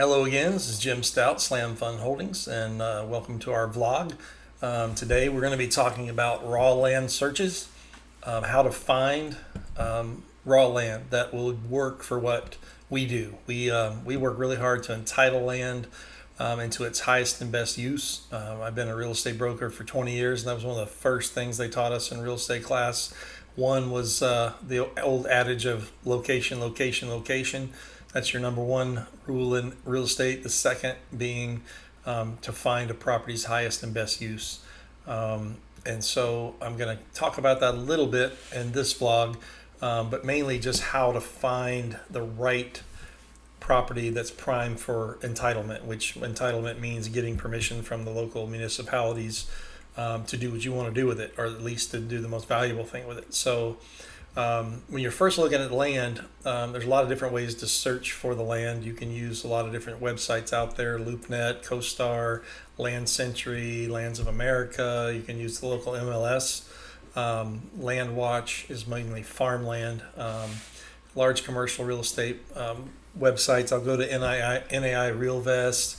Hello again, this is Jim Stout, Slam Fund Holdings, and welcome to our vlog. Today we're going to be talking about raw land searches, how to find raw land that will work for what we do. We work really hard to entitle land into its highest and best use. I've been a real estate broker for 20 years, and that was one of the first things they taught us in real estate class. One was the old adage of location, location, location. That's your number one rule in real estate. The second being to find a property's highest and best use. And so I'm going to talk about that a little bit in this vlog, but mainly just how to find the right property that's primed for entitlement, which entitlement means getting permission from the local municipalities to do what you want to do with it, or at least to do the most valuable thing with it. So when you're first looking at land, there's a lot of different ways to search for the land. You can use a lot of different websites out there: LoopNet, CoStar, Land Century, Lands of America. You can use the local MLS. Land Watch is mainly farmland. Large commercial real estate websites. I'll go to NAI RealVest,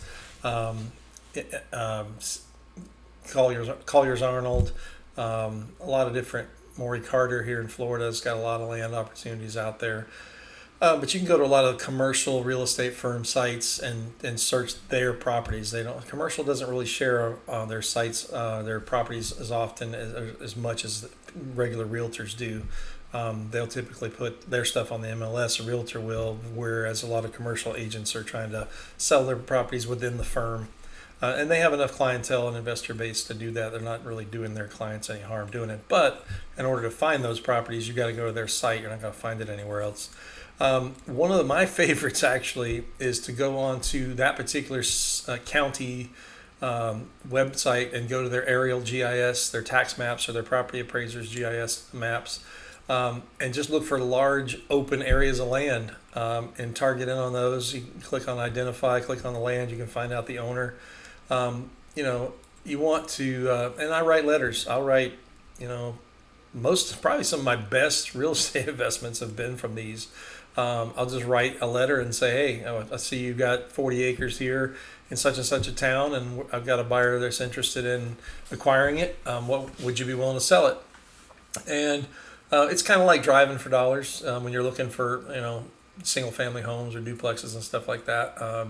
Colliers Arnold, a lot of different. Maury Carter here in Florida has got a lot of land opportunities out there. But you can go to a lot of commercial real estate firm sites and search their properties. Commercial doesn't really share their sites, their properties as often as much as regular realtors do. They'll typically put their stuff on the MLS, a realtor will, whereas a lot of commercial agents are trying to sell their properties within the firm. And they have enough clientele and investor base to do that. They're not really doing their clients any harm doing it. But in order to find those properties, you got to go to their site. You're not going to find it anywhere else. One of my favorites actually is to go on to that particular county website and go to their aerial GIS, their tax maps, or their property appraisers GIS maps, and just look for large open areas of land and target in on those. You can click on identify, click on the land. You can find out the owner. You want to, and I write letters. I'll write, probably some of my best real estate investments have been from these. I'll just write a letter and say, hey, I see you got 40 acres here in such and such a town, and I've got a buyer that's interested in acquiring it. What would you be willing to sell it? And it's kind of like driving for dollars when you're looking for, single family homes or duplexes and stuff like that.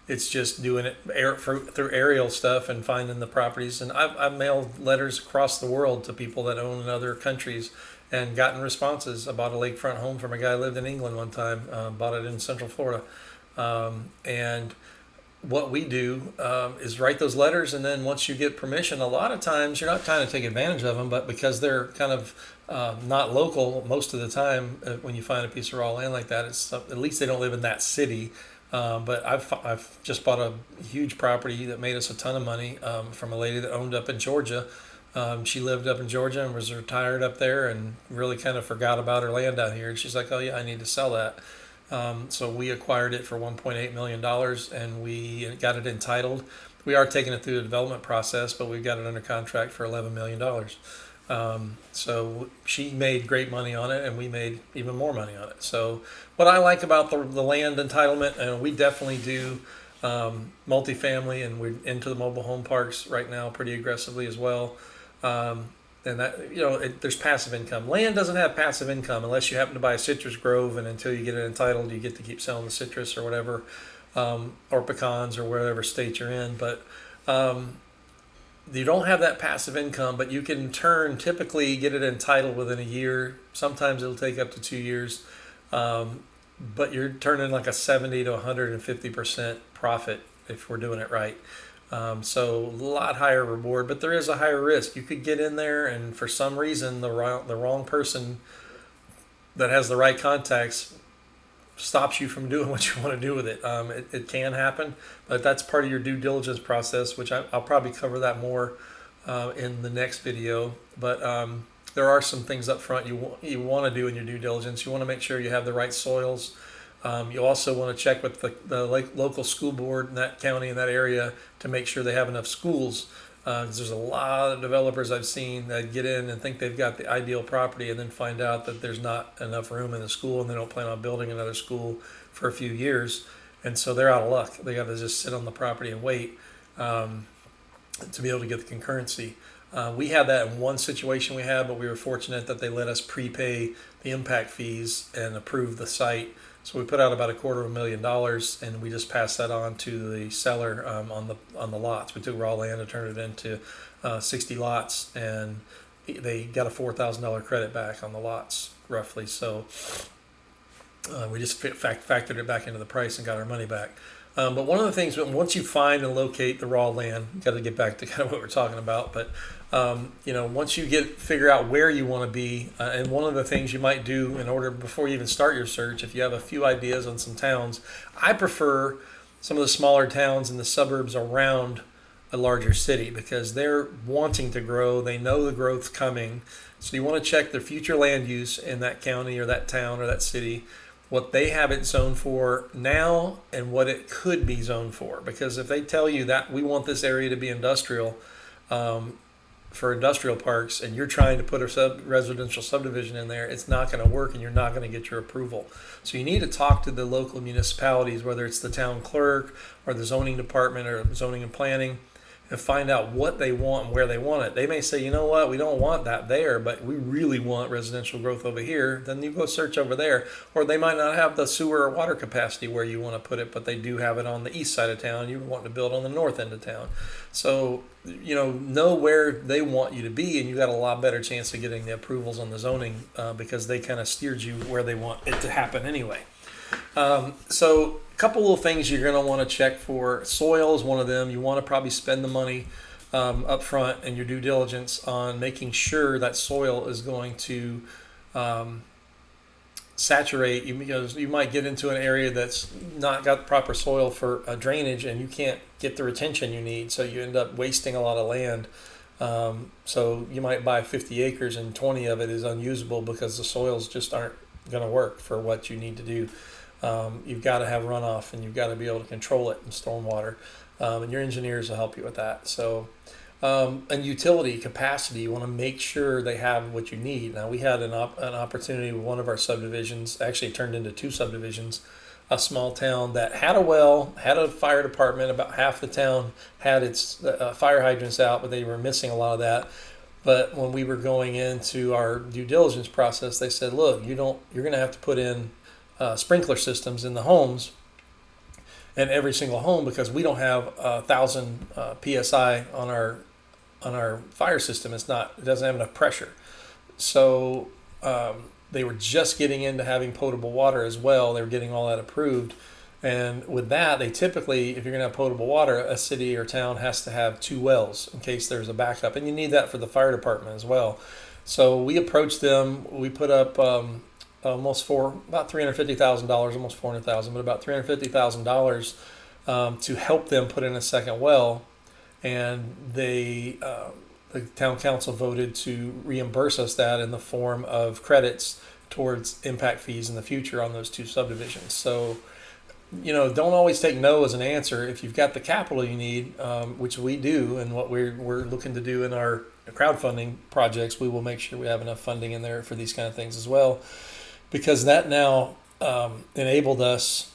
It's just doing it through aerial stuff and finding the properties. And I've mailed letters across the world to people that own in other countries and gotten responses. I bought a lakefront home from a guy who lived in England one time, bought it in Central Florida. And what we do is write those letters, and then once you get permission, a lot of times you're not trying to take advantage of them, but because they're kind of not local most of the time, when you find a piece of raw land like that, it's at least they don't live in that city. But I've just bought a huge property that made us a ton of money from a lady that owned up in Georgia. She lived up in Georgia and was retired up there and really kind of forgot about her land out here. And she's like, oh yeah, I need to sell that. So we acquired it for $1.8 million and we got it entitled. We are taking it through the development process, but we've got it under contract for $11 million. So she made great money on it and we made even more money on it. So what I like about the land entitlement, and we definitely do multifamily, and we're into the mobile home parks right now pretty aggressively as well. And that, there's passive income. Land doesn't have passive income unless you happen to buy a citrus grove, and until you get it entitled, you get to keep selling the citrus or whatever, or pecans or wherever state you're in. But you don't have that passive income, but you can typically get it entitled within a year. Sometimes it'll take up to 2 years, but you're turning like a 70 to 150% profit if we're doing it right. So a lot higher reward, but there is a higher risk. You could get in there, and for some reason, the wrong person that has the right contacts stops you from doing what you want to do with it. It can happen, but that's part of your due diligence process, which I'll probably cover that more in the next video. But there are some things up front you want to do in your due diligence. You want to make sure you have the right soils. You also want to check with the local school board in that county, in that area, to make sure they have enough schools. Because there's a lot of developers I've seen that get in and think they've got the ideal property and then find out that there's not enough room in the school and they don't plan on building another school for a few years. and so they're out of luck. They got to just sit on the property and wait to be able to get the concurrency. We had that in one situation we had, but we were fortunate that they let us prepay the impact fees and approve the site. So we put out about $250,000, and we just passed that on to the seller on the lots. We took raw land and turned it into 60 lots, and they got a $4,000 credit back on the lots, roughly. So we just factored it back into the price and got our money back. But one of the things, once you find and locate the raw land, you got to get back to kind of what we're talking about. But once you figure out where you want to be, and one of the things you might do in order before you even start your search, if you have a few ideas on some towns, I prefer some of the smaller towns in the suburbs around a larger city because they're wanting to grow. They know the growth's coming, so you want to check their future land use in that county or that town or that city, what they have it zoned for now and what it could be zoned for. Because if they tell you that we want this area to be industrial, for industrial parks, and you're trying to put a residential subdivision in there, it's not going to work and you're not going to get your approval. So you need to talk to the local municipalities, whether it's the town clerk or the zoning department or zoning and planning, and find out what they want and where they want it. They may say, you know what, we don't want that there, but we really want residential growth over here. Then you go search over there. Or they might not have the sewer or water capacity where you want to put it, but they do have it on the east side of town. You want to build on the north end of town. So, know where they want you to be, and you got a lot better chance of getting the approvals on the zoning because they kind of steered you where they want it to happen anyway. So a couple little things you're going to want to check for. Soil is one of them. You want to probably spend the money up front and your due diligence on making sure that soil is going to saturate you, because you might get into an area that's not got proper soil for drainage and you can't get the retention you need, so you end up wasting a lot of land. So you might buy 50 acres and 20 of it is unusable because the soils just aren't going to work for what you need to do. You've got to have runoff and you've got to be able to control it in stormwater, and your engineers will help you with that. So and utility capacity, you want to make sure they have what you need. Now we had an opportunity with one of our subdivisions, actually turned into two subdivisions, a small town that had a well, had a fire department. About half the town had its fire hydrants out, but they were missing a lot of that. But when we were going into our due diligence process, they said, look, you're going to have to put in sprinkler systems in the homes, and every single home, because we don't have 1,000 psi on our fire system. It doesn't have enough pressure. So they were just getting into having potable water as well. They were getting all that approved. And with that, they typically, if you're going to have potable water, a city or town has to have 2 wells in case there's a backup. And you need that for the fire department as well. So we approached them. We put up about $350,000, almost $400,000, but about $350,000 to help them put in a second well. And the town council voted to reimburse us that in the form of credits towards impact fees in the future on those 2 subdivisions. So, don't always take no as an answer. If you've got the capital you need, which we do, and what we're looking to do in our crowdfunding projects, we will make sure we have enough funding in there for these kind of things as well, because that now enabled us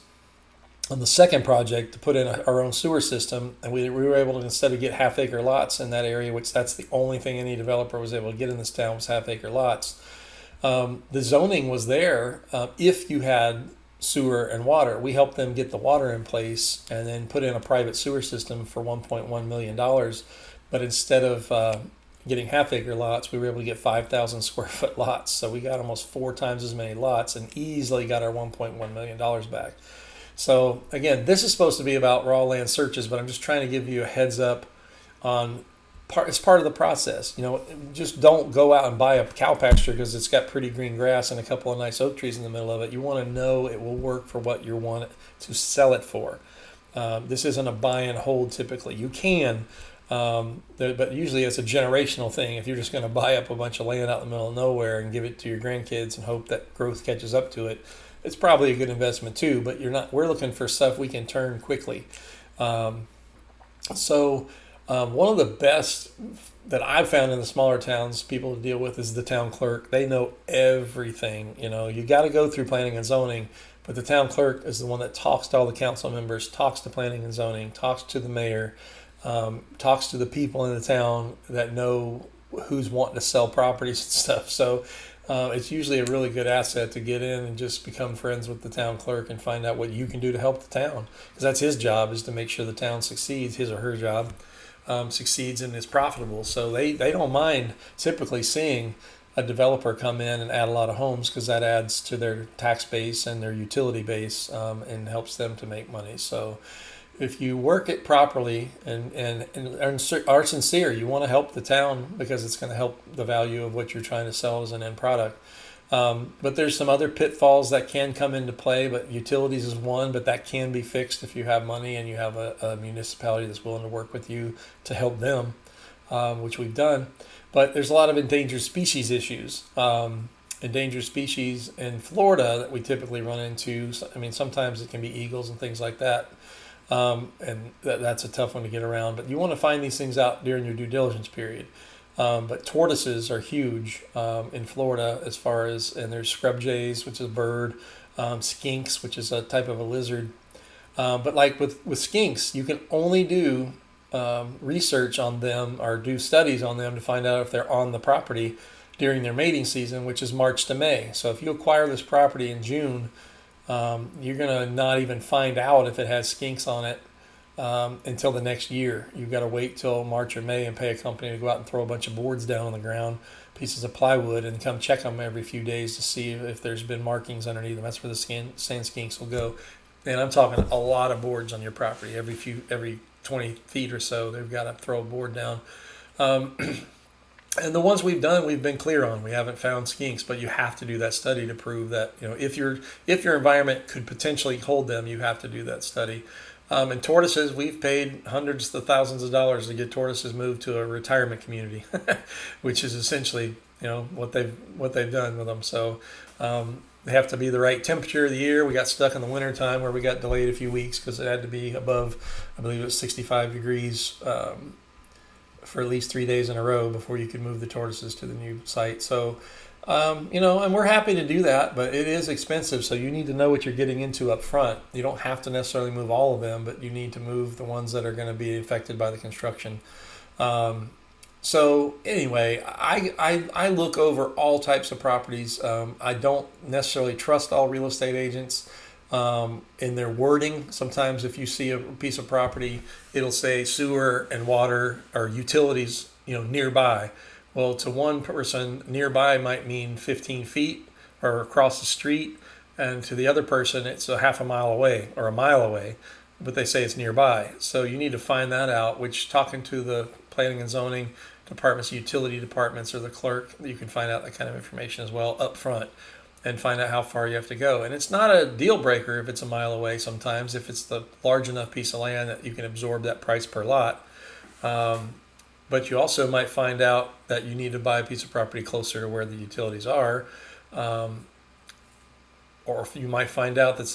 on the second project to put in our own sewer system, and we were able to, instead of get half-acre lots in that area, which that's the only thing any developer was able to get in this town was half-acre lots. The zoning was there if you had sewer and water. We helped them get the water in place and then put in a private sewer system for $1.1 million. But instead of getting half-acre lots, we were able to get 5,000 square foot lots. So we got almost 4 times as many lots and easily got our $1.1 million back. So again, this is supposed to be about raw land searches, but I'm just trying to give you a heads up on it's part of the process. Just don't go out and buy a cow pasture because it's got pretty green grass and a couple of nice oak trees in the middle of it. You want to know it will work for what you want to sell it for. This isn't a buy and hold typically. You can, but usually it's a generational thing. If you're just going to buy up a bunch of land out in the middle of nowhere and give it to your grandkids and hope that growth catches up to it, it's probably a good investment too, but we're looking for stuff we can turn quickly. One of the best that I've found in the smaller towns people to deal with is the town clerk. They know everything. You got to go through planning and zoning, But the town clerk is the one that talks to all the council members, talks to planning and zoning, talks to the mayor, talks to the people in the town that know who's wanting to sell properties and stuff. So it's usually a really good asset to get in and just become friends with the town clerk and find out what you can do to help the town. Because that's his job, is to make sure the town succeeds, his or her job succeeds and is profitable. So they don't mind typically seeing a developer come in and add a lot of homes, because that adds to their tax base and their utility base, and helps them to make money. So if you work it properly and are sincere, you want to help the town because it's going to help the value of what you're trying to sell as an end product. But there's some other pitfalls that can come into play, but utilities is one, but that can be fixed if you have money and you have a municipality that's willing to work with you to help them, which we've done. But there's a lot of endangered species issues. Endangered species in Florida that we typically run into. I mean, sometimes it can be eagles and things like that. And that's a tough one to get around. But you want to find these things out during your due diligence period. But tortoises are huge in Florida, as far as, and there's scrub jays, which is a bird, skinks, which is a type of a lizard. But like with skinks, you can only do research on them or do studies on them to find out if they're on the property during their mating season, which is March to May. So if you acquire this property in June, you're going to not even find out if it has skinks on it until the next year. You've got to wait till March or May and pay a company to go out and throw a bunch of boards down on the ground, pieces of plywood, and come check them every few days to see if there's been markings underneath them. That's where the sand skinks will go. And I'm talking a lot of boards on your property. Every 20 feet or so, they've got to throw a board down. And the ones we've done, we've been clear on. We haven't found skinks, but you have to do that study to prove that, if your environment could potentially hold them, you have to do that study. And tortoises, we've paid hundreds of thousands of dollars to get tortoises moved to a retirement community, which is essentially what they've done with them. So they have to be the right temperature of the year. We got stuck in the winter time where we got delayed a few weeks because it had to be above, I believe it was 65 degrees for at least 3 days in a row before you could move the tortoises to the new site. So, and we're happy to do that, but it is expensive. So you need to know what you're getting into up front. You don't have to necessarily move all of them, but you need to move the ones that are going to be affected by the construction. So anyway, I look over all types of properties. I don't necessarily trust all real estate agents in their wording. Sometimes if you see a piece of property, it'll say sewer and water or utilities, nearby. Well, to one person, nearby might mean 15 feet or across the street, and to the other person, it's a half a mile away or a mile away, but they say it's nearby. So you need to find that out, which, talking to the planning and zoning departments, utility departments, or the clerk, you can find out that kind of information as well up front and find out how far you have to go. And it's not a deal breaker if it's a mile away sometimes, if it's the large enough piece of land that you can absorb that price per lot. But you also might find out that you need to buy a piece of property closer to where the utilities are. Or if you might find out that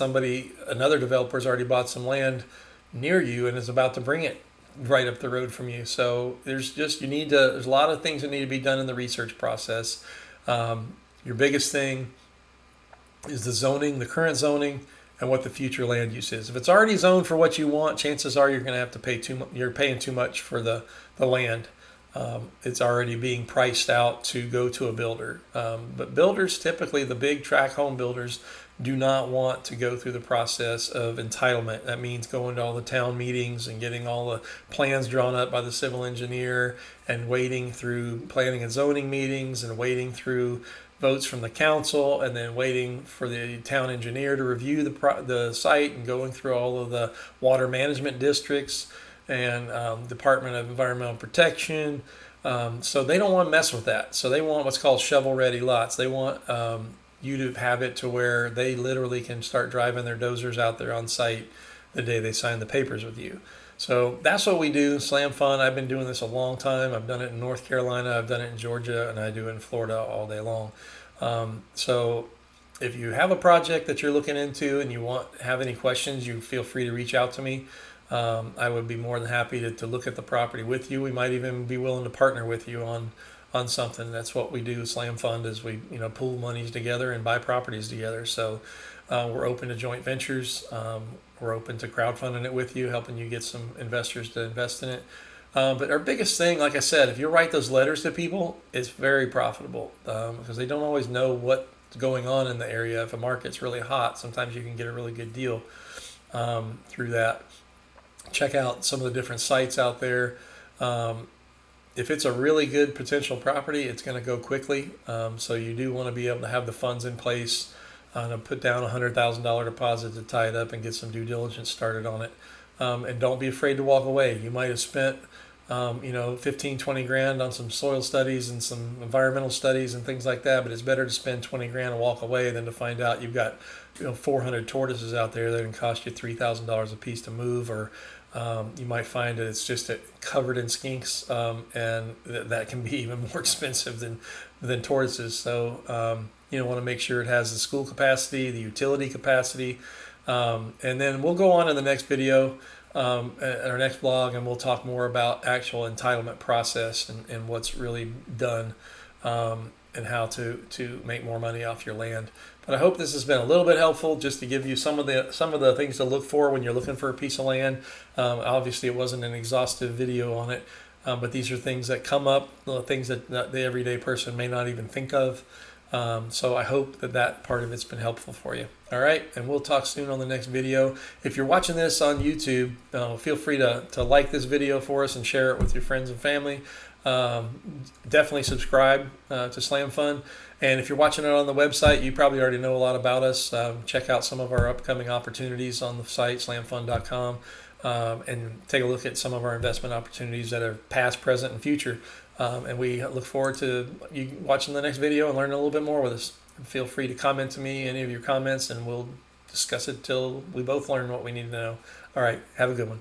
another developer's already bought some land near you and is about to bring it right up the road from you. So there's a lot of things that need to be done in the research process. Your biggest thing is the zoning, the current zoning, and what the future land use is. If it's already zoned for what you want, chances are you're going to have to pay too much. You're paying too much for the land. It's already being priced out to go to a builder. But builders, typically the big tract home builders, do not want to go through the process of entitlement. That means going to all the town meetings and getting all the plans drawn up by the civil engineer and wading through planning and zoning meetings and wading through votes from the council and then waiting for the town engineer to review the site and going through all of the water management districts and Department of Environmental Protection. So they don't want to mess with that. So they want what's called shovel-ready lots. They want you to have it to where they literally can start driving their dozers out there on site the day they sign the papers with you. So that's what we do, Slam Fun. I've been doing this a long time. I've done it in North Carolina, I've done it in Georgia, and I do it in Florida all day long. So if you have a project that you're looking into and you have any questions, you feel free to reach out to me. I would be more than happy to look at the property with you. We might even be willing to partner with you on something. That's what we do. Slam Fund is we pool monies together and buy properties together. So We're open to joint ventures. We're open to crowdfunding it with you, helping you get some investors to invest in it. But our biggest thing, like I said, if you write those letters to people, it's very profitable because they don't always know what's going on in the area. If a market's really hot, sometimes you can get a really good deal through that. Check out some of the different sites out there. If it's a really good potential property, it's going to go quickly. So you do want to be able to have the funds in place to put down a $100,000 deposit to tie it up and get some due diligence started on it. And don't be afraid to walk away. You might have spent 15, 20 grand on some soil studies and some environmental studies and things like that, but it's better to spend 20 grand and walk away than to find out you've got 400 tortoises out there that can cost you $3,000 a piece to move, or you might find that it's just covered in skinks, and that can be even more expensive than tortoises. So want to make sure it has the school capacity, the utility capacity, and then we'll go on in the next video, our next vlog, and we'll talk more about actual entitlement process and what's really done, and how to make more money off your land. But I hope this has been a little bit helpful, just to give you some of the things to look for when you're looking for a piece of land. Obviously, it wasn't an exhaustive video on it, but these are things that come up, things that the everyday person may not even think of. So I hope that part of it's been helpful for you. All right, and we'll talk soon on the next video. If you're watching this on YouTube, feel free to like this video for us and share it with your friends and family. Definitely subscribe to Slam Fund. And if you're watching it on the website, you probably already know a lot about us. Check out some of our upcoming opportunities on the site, slamfund.com, and take a look at some of our investment opportunities that are past, present, and future. And we look forward to you watching the next video and learning a little bit more with us. And feel free to comment to me any of your comments, and we'll discuss it till we both learn what we need to know. All right, have a good one.